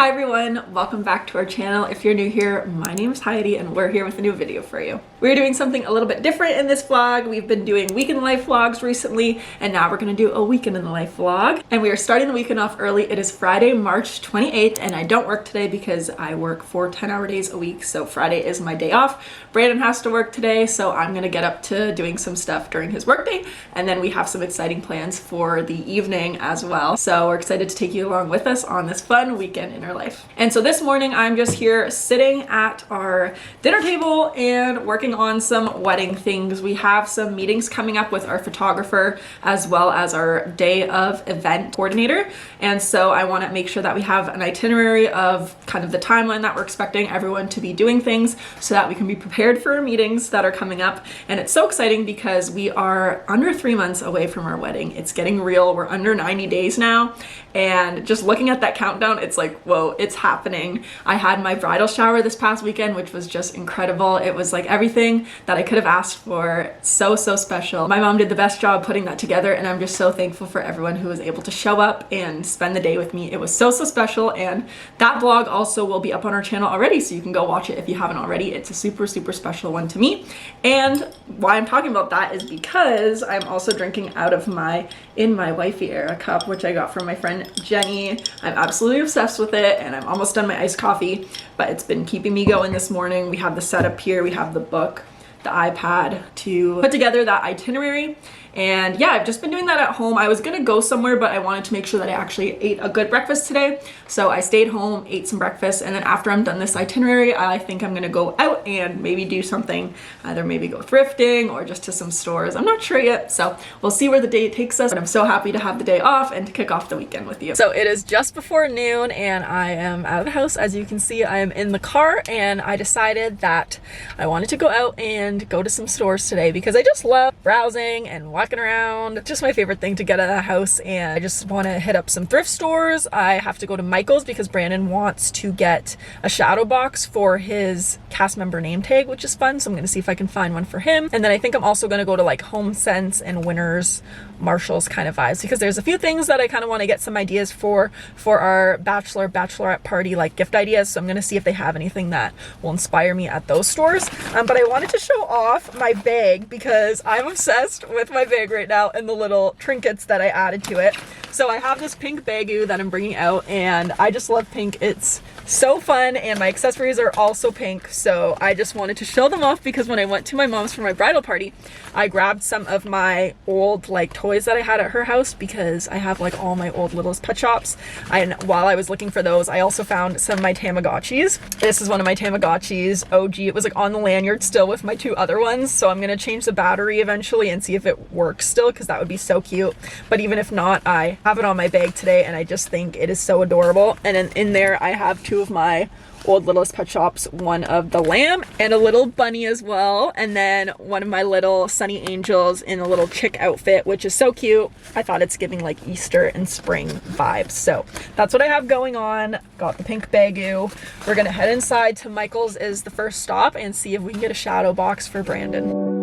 Hi everyone, welcome back to our channel. If you're new here, my name is Heidi and we're here with a new video for you. We're doing something a little bit different in this vlog. We've been doing week in the life vlogs recently, and now we're gonna do a weekend in the life vlog. And we are starting the weekend off early. It is Friday, March 28th, and I don't work today because I work 4 10-hour days a week, so Friday is my day off. Brandon has to work today, so I'm gonna get up to doing some stuff during his workday, and then we have some exciting plans for the evening as well. So we're excited to take you along with us on this fun weekend in our life. And so this morning I'm just here sitting at our dinner table and working on some wedding things. We have some meetings coming up with our photographer as well as our day of event coordinator, and so I want to make sure that we have an itinerary of kind of the timeline that we're expecting everyone to be doing things so that we can be prepared for our meetings that are coming up. And it's so exciting because we are under 3 months away from our wedding. It's getting real. We're under 90 days now, and just looking at that countdown, it's like, whoa, it's happening. I had my bridal shower this past weekend, which was just incredible. It was like everything that I could have asked for. So special. My mom did the best job putting that together, and I'm just so thankful for everyone who was able to show up and spend the day with me. It was so special, and that vlog also will be up on our channel already, so you can go watch it if you haven't already. It's a super special one to me. And why I'm talking about that is because I'm also drinking out of my In My Wifey Era cup, which I got from my friend Jenny. I'm absolutely obsessed with it, and I'm almost done my iced coffee, but it's been keeping me going this morning. We have the setup here, we have the book, the iPad to put together that itinerary. And yeah, I've just been doing that at home. I was gonna go somewhere, but I wanted to make sure that I actually ate a good breakfast today. So I stayed home, ate some breakfast, and then after I'm done this itinerary, I think I'm gonna go out and maybe do something, either maybe go thrifting or just to some stores. I'm not sure yet, so we'll see where the day takes us. But I'm so happy to have the day off and to kick off the weekend with you. So it is just before noon and I am out of the house. As you can see, I am in the car, and I decided that I wanted to go out and go to some stores today because I just love browsing and walking around. It's just my favorite thing to get out of the house, and I just want to hit up some thrift stores. I have to go to Michael's because Brandon wants to get a shadow box for his cast member name tag, which is fun, so I'm going to see if I can find one for him. And then I think I'm also going to go to like Home Sense and Winners, Marshalls kind of vibes, because there's a few things that I kind of want to get some ideas for our bachelorette party, like gift ideas. So I'm going to see if they have anything that will inspire me at those stores. But I wanted to show off my bag because I'm obsessed with my bag right now and the little trinkets that I added to it. So I have this pink bagu that I'm bringing out, and I just love pink. It's so fun, and my accessories are also pink, so I just wanted to show them off because when I went to my mom's for my bridal party, I grabbed some of my old like toys that I had at her house because I have like all my old Littlest Pet Shops. And while I was looking for those, I also found some of my Tamagotchis. This is one of my Tamagotchis, OG. It was like on the lanyard still with my 2 other ones, so I'm gonna change the battery eventually and see if it works still, because that would be so cute. But even if not, I have it on my bag today, and I just think it is so adorable. And then in there I have 2 of my old Littlest Pet Shops, one of the lamb and a little bunny as well, and then one of my little Sunny Angels in a little chick outfit, which is so cute. I thought it's giving like Easter and spring vibes, so that's what I have going on. Got the pink bagu. We're gonna head inside to Michael's is the first stop and see if we can get a shadow box for Brandon.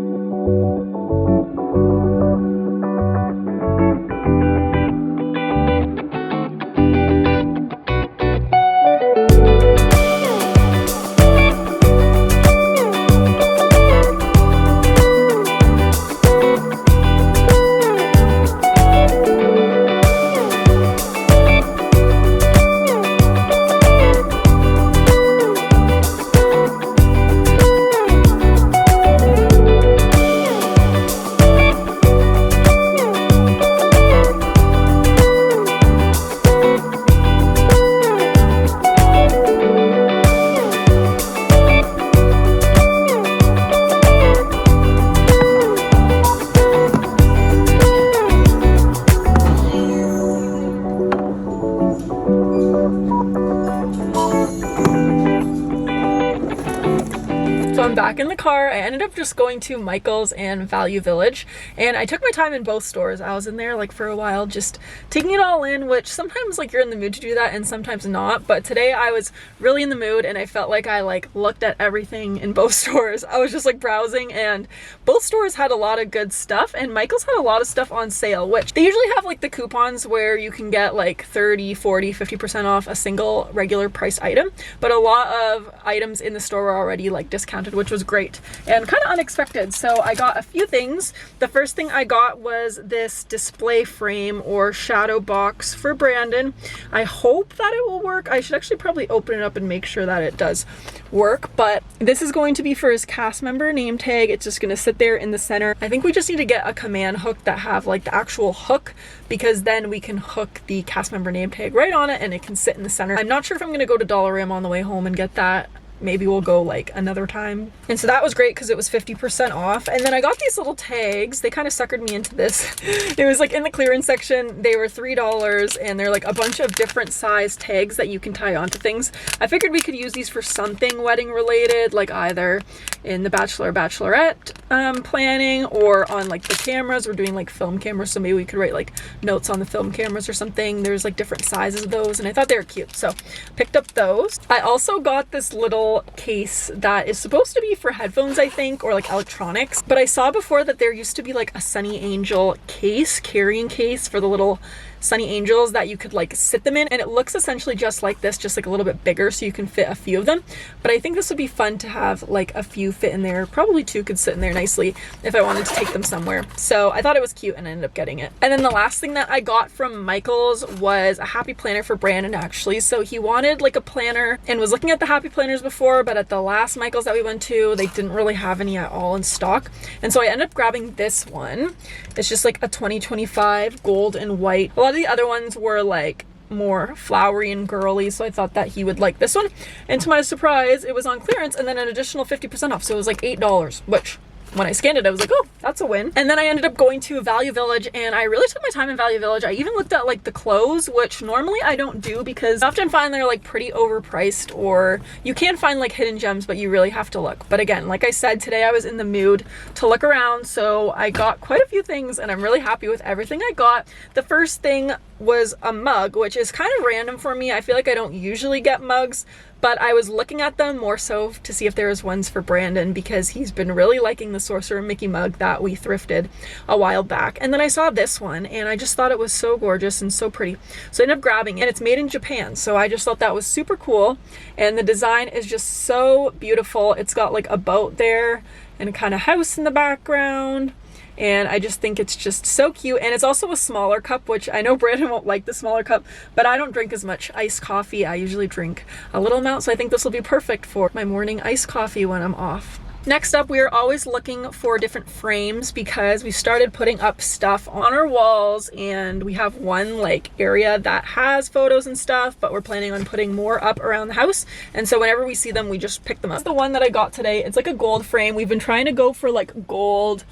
I'm back in the car. I ended up just going to Michael's and Value Village, and I took my time in both stores. I was in there like for a while just taking it all in, which sometimes like you're in the mood to do that and sometimes not, but today I was really in the mood and I felt like I like looked at everything in both stores. I was just like browsing, and both stores had a lot of good stuff, and Michael's had a lot of stuff on sale, which they usually have like the coupons where you can get like 30, 40, 50% off a single regular price item, but a lot of items in the store were already like discounted, which was great and kind of unexpected. So I got a few things. The first thing I got was this display frame or shadow box for Brandon. I hope that it will work. I should actually probably open it up and make sure that it does work, but this is going to be for his cast member name tag. It's just going to sit there in the center. I think we just need to get a command hook that have like the actual hook, because then we can hook the cast member name tag right on it and it can sit in the center. I'm not sure if I'm going to go to Dollarama on the way home and get that. Maybe we'll go like another time. And so that was great because it was 50% off. And then I got these little tags. They kind of suckered me into this. It was like in the clearance section. They were $3 and they're like a bunch of different size tags that you can tie onto things. I figured we could use these for something wedding related, like either in the bachelor or bachelorette planning, or on like the cameras. We're doing like film cameras, so maybe we could write like notes on the film cameras or something. There's like different sizes of those and I thought they were cute, so picked up those. I also got this little case that is supposed to be for headphones, I think, or like electronics, but I saw before that there used to be like a Sunny Angel case, carrying case for the little Sunny Angels that you could like sit them in, and it looks essentially just like this, just like a little bit bigger, so you can fit a few of them. But I think this would be fun to have like a few fit in there. Probably two could sit in there nicely if I wanted to take them somewhere. So I thought it was cute and I ended up getting it. And then the last thing that I got from Michael's was a happy planner for Brandon, actually. So he wanted like a planner and was looking at the happy planners before, but at the last Michael's that we went to, they didn't really have any at all in stock. And so I ended up grabbing this one. It's just like a 2025 gold and white. A lot of the other ones were like more flowery and girly, so I thought that he would like this one. And to my surprise, it was on clearance and then an additional 50% off, so it was like $8, which when I scanned it, I was like, oh, that's a win. And then I ended up going to Value Village, and I really took my time in Value Village. I even looked at like the clothes, which normally I don't do because I often find they're like pretty overpriced, or you can find like hidden gems, but you really have to look. But again, like I said, today I was in the mood to look around, so I got quite a few things and I'm really happy with everything I got. The first thing was a mug, which is kind of random for me. I feel like I don't usually get mugs, but I was looking at them more so to see if there was ones for Brandon, because he's been really liking the Sorcerer Mickey mug that we thrifted a while back. And then I saw this one and I just thought it was so gorgeous and so pretty, so I ended up grabbing it. And it's made in Japan, so I just thought that was super cool, and the design is just so beautiful. It's got like a boat there and a kind of house in the background, and I just think it's just so cute. And it's also a smaller cup, which I know Brandon won't like the smaller cup, but I don't drink as much iced coffee. I usually drink a little amount, so I think this will be perfect for my morning iced coffee when I'm off. Next up, we are always looking for different frames because we started putting up stuff on our walls, and we have one like area that has photos and stuff, but we're planning on putting more up around the house. And so whenever we see them, we just pick them up. The one that I got today, it's like a gold frame. We've been trying to go for like gold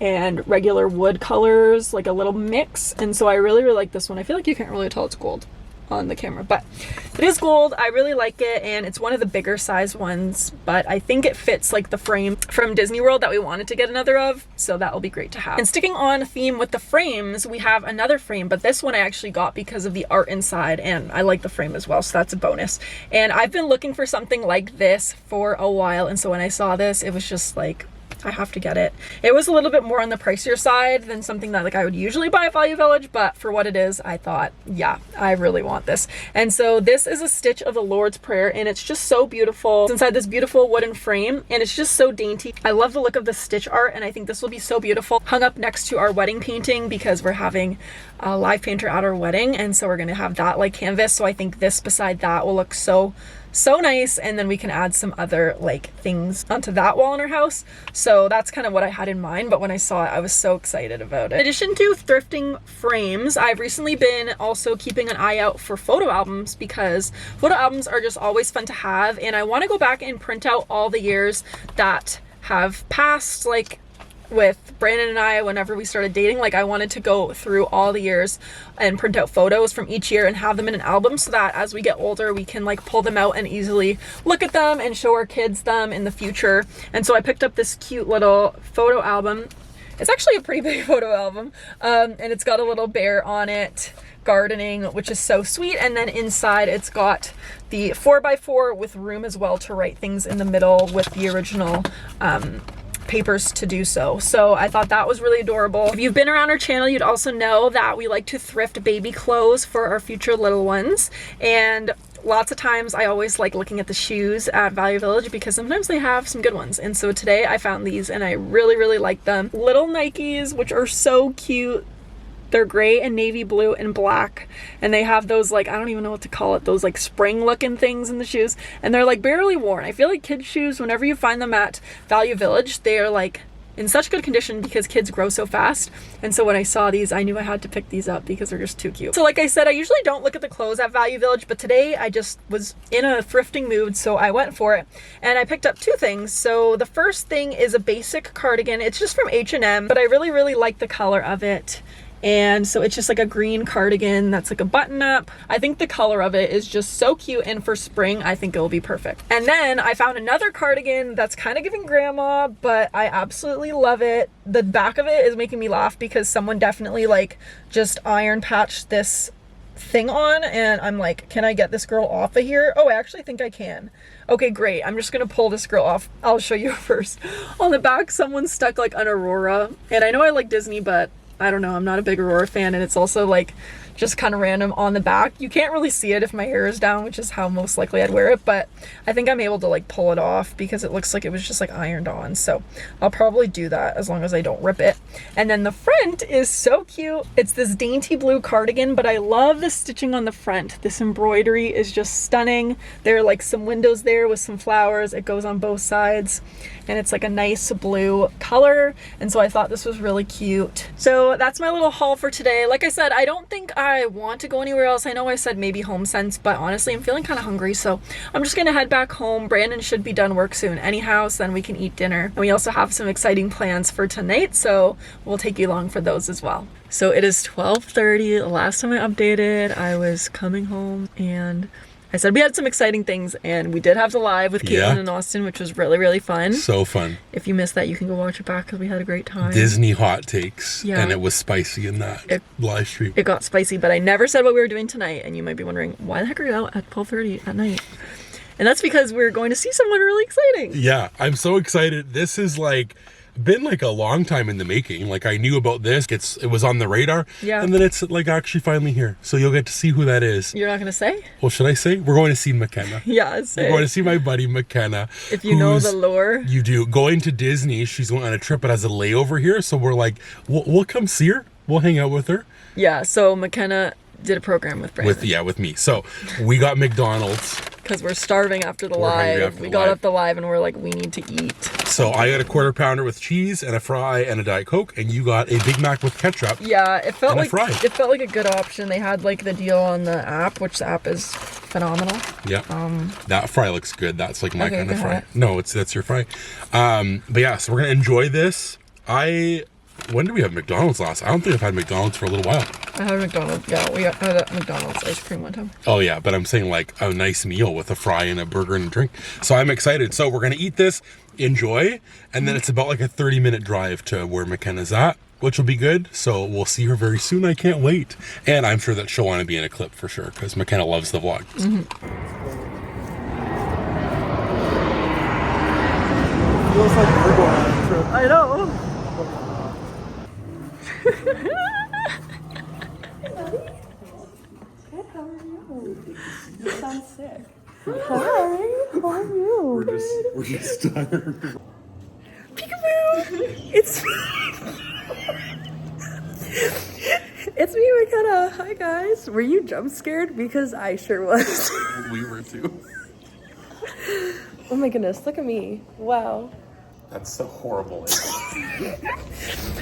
and regular wood colors, like a little mix, and so I really like this one. I feel like you can't really tell it's gold on the camera, but it is gold. I really like it, and it's one of the bigger size ones, but I think it fits like the frame from Disney World that we wanted to get another of, so that will be great to have. And sticking on theme with the frames, we have another frame, but this one I actually got because of the art inside, and I like the frame as well, so that's a bonus. And I've been looking for something like this for a while, and so when I saw this, it was just like, I have to get it. It was a little bit more on the pricier side than something that like I would usually buy at Value Village, but for what it is, I thought, yeah, I really want this. And so this is a stitch of the Lord's Prayer, and it's just so beautiful. It's inside this beautiful wooden frame, and it's just so dainty. I love the look of the stitch art, and I think this will be so beautiful hung up next to our wedding painting, because we're having a live painter at our wedding, and so we're gonna have that like canvas. So I think this beside that will look so nice, and then we can add some other like things onto that wall in our house. So that's kind of what I had in mind, but when I saw it, I was so excited about it. In addition to thrifting frames, I've recently been also keeping an eye out for photo albums, because photo albums are just always fun to have, and I want to go back and print out all the years that have passed, like with Brandon and I whenever we started dating. Like, I wanted to go through all the years and print out photos from each year and have them in an album so that as we get older we can like pull them out and easily look at them and show our kids them in the future. And so I picked up this cute little photo album. It's actually a pretty big photo album, and it's got a little bear on it gardening, which is so sweet. And then inside it's got the 4x4 with room as well to write things in the middle with the original papers to do so. So I thought that was really adorable. If you've been around our channel, you'd also know that we like to thrift baby clothes for our future little ones. And lots of times I always like looking at the shoes at Value Village because sometimes they have some good ones. And so today I found these and I really like them. Little Nikes, which are so cute. They're gray and navy blue and black, and they have those like, I don't even know what to call it, those like spring looking things in the shoes, and they're like barely worn. I feel like kids shoes, whenever you find them at Value Village, they are like in such good condition because kids grow so fast. And so when I saw these, I knew I had to pick these up because they're just too cute. So like I said, I usually don't look at the clothes at Value Village, but today I just was in a thrifting mood, so I went for it and I picked up two things. So the first thing is a basic cardigan. It's just from H&M, but I really like the color of it. And so it's just like a green cardigan that's like a button up. I think the color of it is just so cute, and for spring I think it will be perfect. And then I found another cardigan that's kind of giving grandma, but I absolutely love it. The back of it is making me laugh because someone definitely like just iron patched this thing on, and I'm like, can I get this girl off of here? Oh, I actually think I can. Okay, great. I'm just gonna pull this girl off. I'll show you first. On the back, someone stuck like an Aurora, and I know I like Disney, but I don't know, I'm not a big Aurora fan, and it's also like just kind of random on the back. You can't really see it if my hair is down, which is how most likely I'd wear it, but I think I'm able to like pull it off because it looks like it was just like ironed on. So I'll probably do that as long as I don't rip it. And then the front is so cute. It's this dainty blue cardigan, but I love the stitching on the front. This embroidery is just stunning. There are like some windows there with some flowers. It goes on both sides, and it's like a nice blue color. And so I thought this was really cute. So that's my little haul for today. Like I said, I don't think I want to go anywhere else. I know I said maybe HomeSense, but honestly I'm feeling kind of hungry, so I'm just gonna head back home. Brandon should be done work soon anyhow, so then we can eat dinner. And we also have some exciting plans for tonight, so we'll take you along for those as well. So it is 12:30. The last time I updated, I was coming home and I said we had some exciting things, and we did have the live with Caitlin and Austin, which was really fun. So fun. If you missed that, you can go watch it back because we had a great time. Disney hot takes, and it was spicy in that live stream. It got spicy, but I never said what we were doing tonight, and you might be wondering, why the heck are you out at 12:30 at night? And that's because we're going to see someone really exciting. Yeah, I'm so excited. This is like been like a long time in the making. Like I knew about this, it was on the radar, and then it's like actually finally here, so you'll get to see who that is. You're not gonna say? Well, should I say? We're going to see McKenna. We're going to see my buddy McKenna. If you know the lore, you do. Going to Disney, she's going on a trip but has a layover here, so we're like, we'll come see her, we'll hang out with her. Yeah, so McKenna did a program with Brandon. With me. So we got McDonald's because we're starving after the live. We got up the live and we're like, we need to eat. So I got a quarter pounder with cheese and a fry and a Diet Coke, and you got a Big Mac with ketchup. Yeah, it felt like a good option. They had like the deal on the app, which the app is phenomenal. Yeah. That fry looks good. That's like my kind of fry. No, that's your fry. But yeah, so we're gonna enjoy this. When did we have McDonald's last? I don't think I've had McDonald's for a little while. I had McDonald's. Yeah, we had a McDonald's ice cream one time. Oh yeah, but I'm saying like a nice meal with a fry and a burger and a drink. So I'm excited. So we're gonna eat this, enjoy, and then it's about like a 30-minute drive to where McKenna's at, which will be good. So we'll see her very soon. I can't wait. And I'm sure that she'll want to be in a clip for sure because McKenna loves the vlog. Feels like we're going on a trip. I know. Good, how are you? You sound sick. Hi, how are you? We're just tired. Peekaboo! It's me! It's me, McKenna. Hi guys. Were you jump scared? Because I sure was. We were too. Oh my goodness, look at me. Wow. That's so horrible.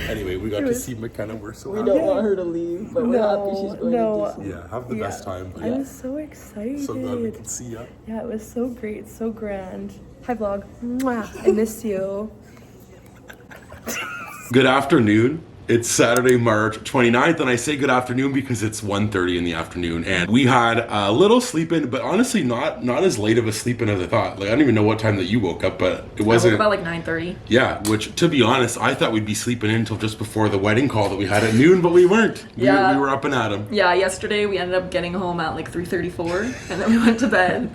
Anyway, we got to see McKenna. We're so happy. We don't want her to leave, but we're happy she's going to Disney. Yeah, have the best time. I was so excited. So glad we could see you. Yeah, it was so great, so grand. Hi, vlog. Mwah. I miss you. Good afternoon. It's Saturday, March 29th, and I say good afternoon because it's 1:30 in the afternoon, and we had a little sleep in, but honestly not as late of a sleep in as I thought. Like, I don't even know what time that you woke up, but it wasn't. I woke up about like 9:30. Yeah, which, to be honest, I thought we'd be sleeping in until just before the wedding call that we had at noon, but we weren't. Yeah. We were up and at 'em. Yeah, yesterday we ended up getting home at like 3:34, and then we went to bed.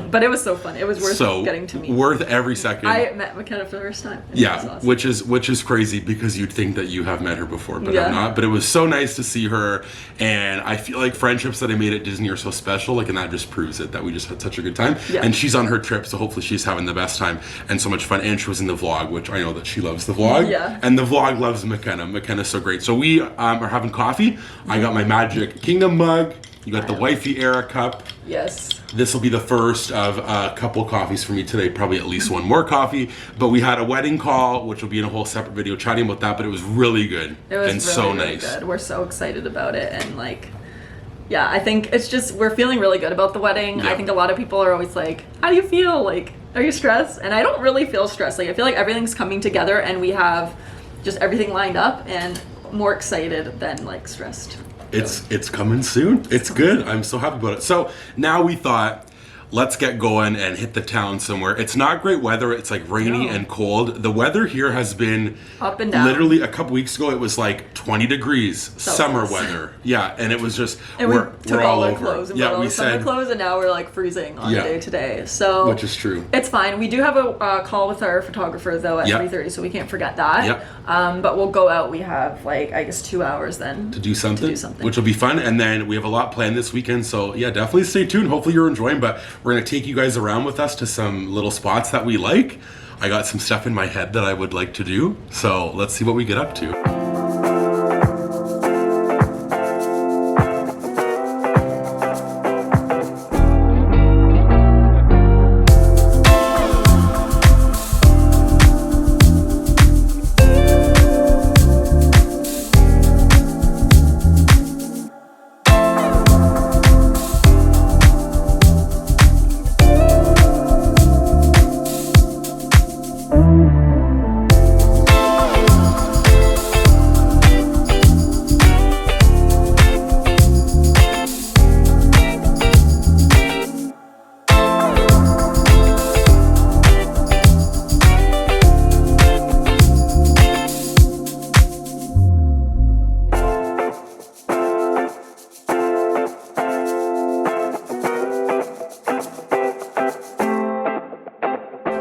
But it was so fun. It was worth getting to meet. Worth every second. I met McKenna for the first time. Yeah, awesome. which is crazy because you'd think that you have met her before, but I'm not. But it was so nice to see her, and I feel like friendships that I made at Disney are so special. Like, and that just proves it that we just had such a good time. Yeah. And she's on her trip, so hopefully she's having the best time and so much fun. And she was in the vlog, which I know that she loves the vlog. Yeah. And the vlog loves McKenna. McKenna's so great. So we are having coffee. I got my Magic Kingdom mug. You got the Wifey Era cup. Yes. This will be the first of a couple coffees for me today, probably at least one more coffee. But we had a wedding call, which will be in a whole separate video chatting about that, but it was really good. It was and really, so really nice. good. We're so excited about it, and like, yeah, I think it's just, we're feeling really good about the wedding. Yeah. I think a lot of people are always like, how do you feel? Like, are you stressed? And I don't really feel stressed. Like, I feel like everything's coming together and we have just everything lined up, and more excited than like stressed. It's coming soon. It's good. I'm so happy about it. So now we thought, let's get going and hit the town somewhere. It's not great weather. It's like rainy and cold. The weather here has been up and down. Literally a couple weeks ago, it was like 20 degrees, summer weather. Yeah, and it was just, and we're took all all our over. clothes and yeah, all we our summer said clothes, and now we're like freezing on a day today. So which is true. It's fine. We do have a call with our photographer though at 3:30, so we can't forget that. Yep. But we'll go out. We have like, I guess, 2 hours then to do something, which will be fun. And then we have a lot planned this weekend. So yeah, definitely stay tuned. Hopefully you're enjoying. But we're gonna take you guys around with us to some little spots that we like. I got some stuff in my head that I would like to do. So let's see what we get up to.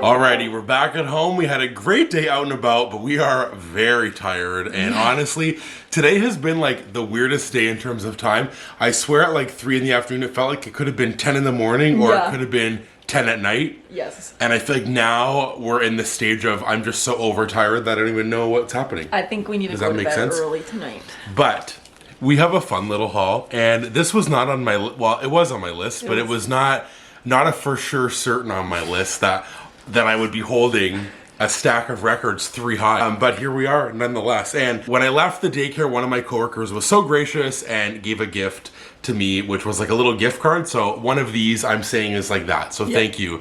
Alrighty, we're back at home. We had a great day out and about, but we are very tired. And honestly, today has been like the weirdest day in terms of time. I swear at like 3 in the afternoon, it felt like it could have been 10 in the morning or it could have been 10 at night. Yes. And I feel like now we're in the stage of I'm just so overtired that I don't even know what's happening. I think we need to go to bed early tonight. But we have a fun little haul, and this was not on my well, it was on my list, but it was not a for sure certain on my list that I would be holding a stack of records 3 high. But here we are nonetheless. And when I left the daycare, one of my coworkers was so gracious and gave a gift to me, which was like a little gift card. So one of these I'm saying is like that. So thank you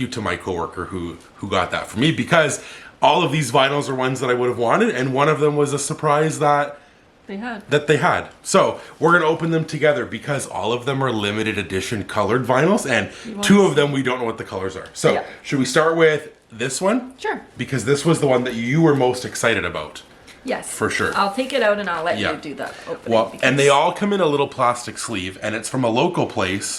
to my coworker who got that for me, because all of these vinyls are ones that I would have wanted, and one of them was a surprise that they had. So we're gonna open them together because all of them are limited edition colored vinyls, and 2 of them we don't know what the colors are. So should we start with this one? Sure. Because this was the one that you were most excited about. Yes. For sure. I'll take it out and I'll let you do that opening. Well, and they all come in a little plastic sleeve, and it's from a local place,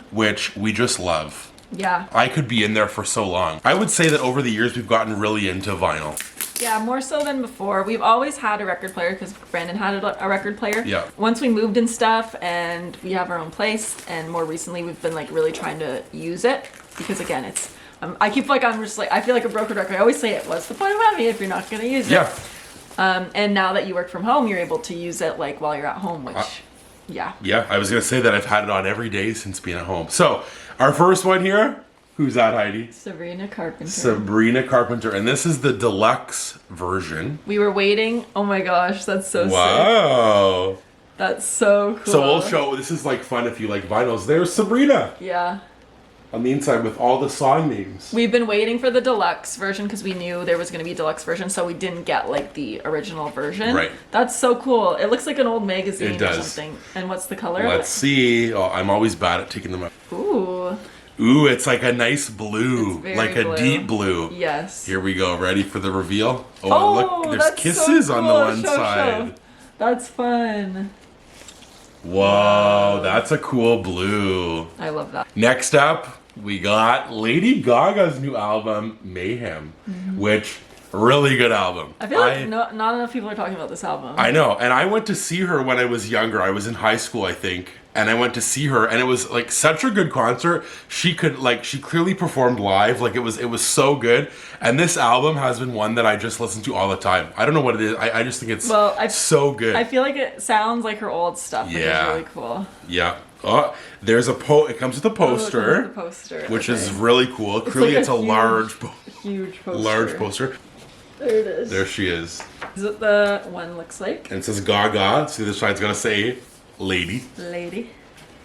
which we just love. Yeah. I could be in there for so long. I would say that over the years we've gotten really into vinyl. Yeah, more so than before. We've always had a record player because Brandon had a record player. Yeah. Once we moved and stuff, and we have our own place, and more recently we've been like really trying to use it because again, it's I keep like I'm just like I feel like a broken record. I always say it. What's the point of having it if you're not going to use it? Yeah. And now that you work from home, you're able to use it like while you're at home, which yeah. Yeah, I was gonna say that I've had it on every day since being at home. So our first one here. Who's that, Heidi? Sabrina Carpenter. Sabrina Carpenter, and this is the deluxe version. We were waiting. Oh my gosh, that's so sick. Wow. That's so cool. So we'll show, this is like fun if you like vinyls. There's Sabrina. Yeah. on the inside with all the song names. We've been waiting for the deluxe version because we knew there was going to be a deluxe version, so we didn't get like the original version. Right. That's so cool. It looks like an old magazine It or does. something. And what's the color? Let's see. Oh, I'm always bad at taking them out. Ooh. Ooh, it's like a nice blue, It's very like a blue. deep blue. Yes. Here we go. Ready for the reveal? Oh, look, there's that's kisses so on the cool. one Show. side. That's fun. Whoa, that's a cool blue. I love that. Next up, we got Lady Gaga's new album, Mayhem, which, really good album. I feel like not enough people are talking about this album. I know, and I went to see her when I was younger. I was in high school, I think, and I went to see her, and it was like such a good concert. She clearly performed live, like it was so good. And this album has been one that I just listen to all the time. I don't know what it is. I just think it's so good. I feel like it sounds like her old stuff, which is really cool. Yeah. Oh, there's it comes with a poster, which is really cool. Clearly, it's a large huge poster. Large poster. There it is. There she is. Is it the one looks like? And it says Gaga. See, the other side's gonna say Lady. Lady.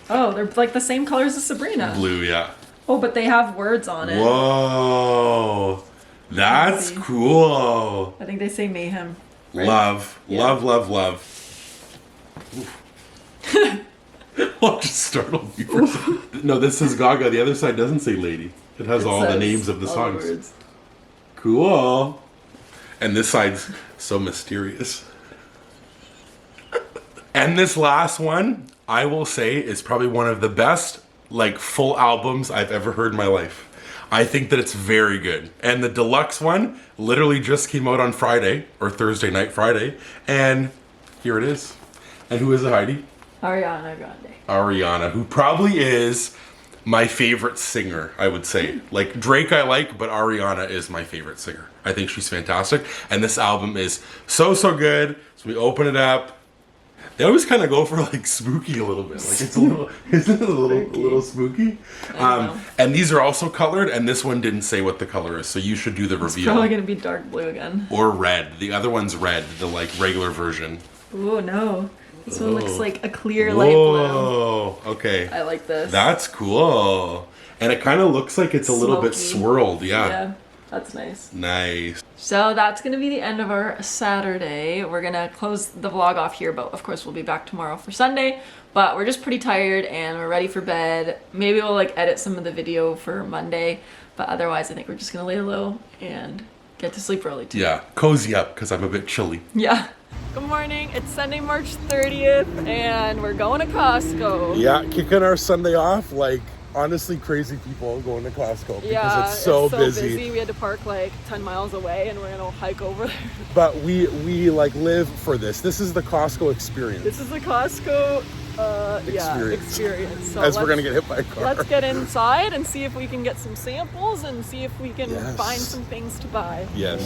Oh, they're like the same colors as Sabrina. Blue, yeah. Oh, but they have words on it. Whoa. That's cool. I think they say mayhem. Right? Love. Yeah. Love. Oh, just startled me for a second. No, this is Gaga. The other side doesn't say Lady. It has all the names of the songs. Cool. And this side's so mysterious. And this last one, I will say, is probably one of the best, like, full albums I've ever heard in my life. I think that it's very good. And the deluxe one literally just came out on Friday, or Thursday night, Friday. And here it is. And who is it, Heidi? Ariana Grande. Ariana, who probably is my favorite singer, I would say. Like, Drake I like, but Ariana is my favorite singer. I think she's fantastic. And this album is so good. So we open it up. They always kind of go for like spooky a little bit. Like it's a little, isn't it a little spooky? And these are also colored, and this one didn't say what the color is, so you should do the reveal. It's probably gonna be dark blue again. Or red. The other one's red, the like regular version. Oh no. This one looks like a clear light blue. Oh, okay. I like this. That's cool. And it kind of looks like it's a little bit swirled, Yeah, that's nice. Nice. So that's going to be the end of our Saturday. We're going to close the vlog off here, but of course we'll be back tomorrow for Sunday. But we're just pretty tired and we're ready for bed. Maybe we'll like edit some of the video for Monday, but otherwise I think we're just going to lay low and get to sleep early too. Yeah, cozy up because I'm a bit chilly. Yeah. Good morning. It's Sunday, March 30th, and we're going to Costco. Yeah, kicking our Sunday off like honestly crazy people going to Costco because it's so busy. We had to park like 10 miles away and we're gonna hike over there. But we like live for this. This is the Costco experience. This is the Costco experience. So as we're gonna get hit by a car. Let's get inside and see if we can get some samples and see if we can find some things to buy. Yes.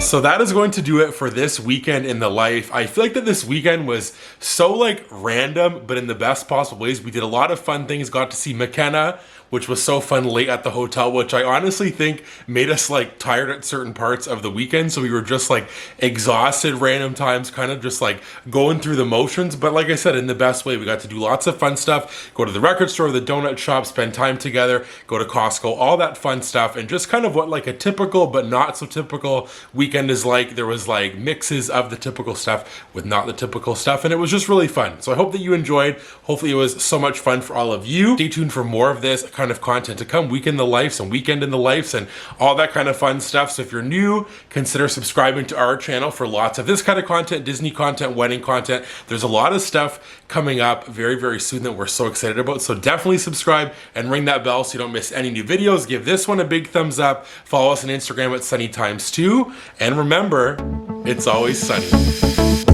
So that is going to do it for this weekend in the life. I feel like that this weekend was so like random, but in the best possible ways. We did a lot of fun things, got to see McKenna, which was so fun late at the hotel, which I honestly think made us like tired at certain parts of the weekend. So we were just like exhausted random times, kind of just like going through the motions. But like I said, in the best way, we got to do lots of fun stuff, go to the record store, the donut shop, spend time together, go to Costco, all that fun stuff. And just kind of what like a typical but not so typical weekend is like. There was like mixes of the typical stuff with not the typical stuff. And it was just really fun. So I hope that you enjoyed. Hopefully it was so much fun for all of you. Stay tuned for more of this. kind of content to come. Week in the lives and weekend in the lives and all that kind of fun stuff. So if you're new, consider subscribing to our channel for lots of this kind of content, Disney content, wedding content. There's a lot of stuff coming up very, very soon that we're so excited about. So definitely subscribe and ring that bell so you don't miss any new videos. Give this one a big thumbs up. Follow us on Instagram at sunnytimes2. And remember, it's always sunny.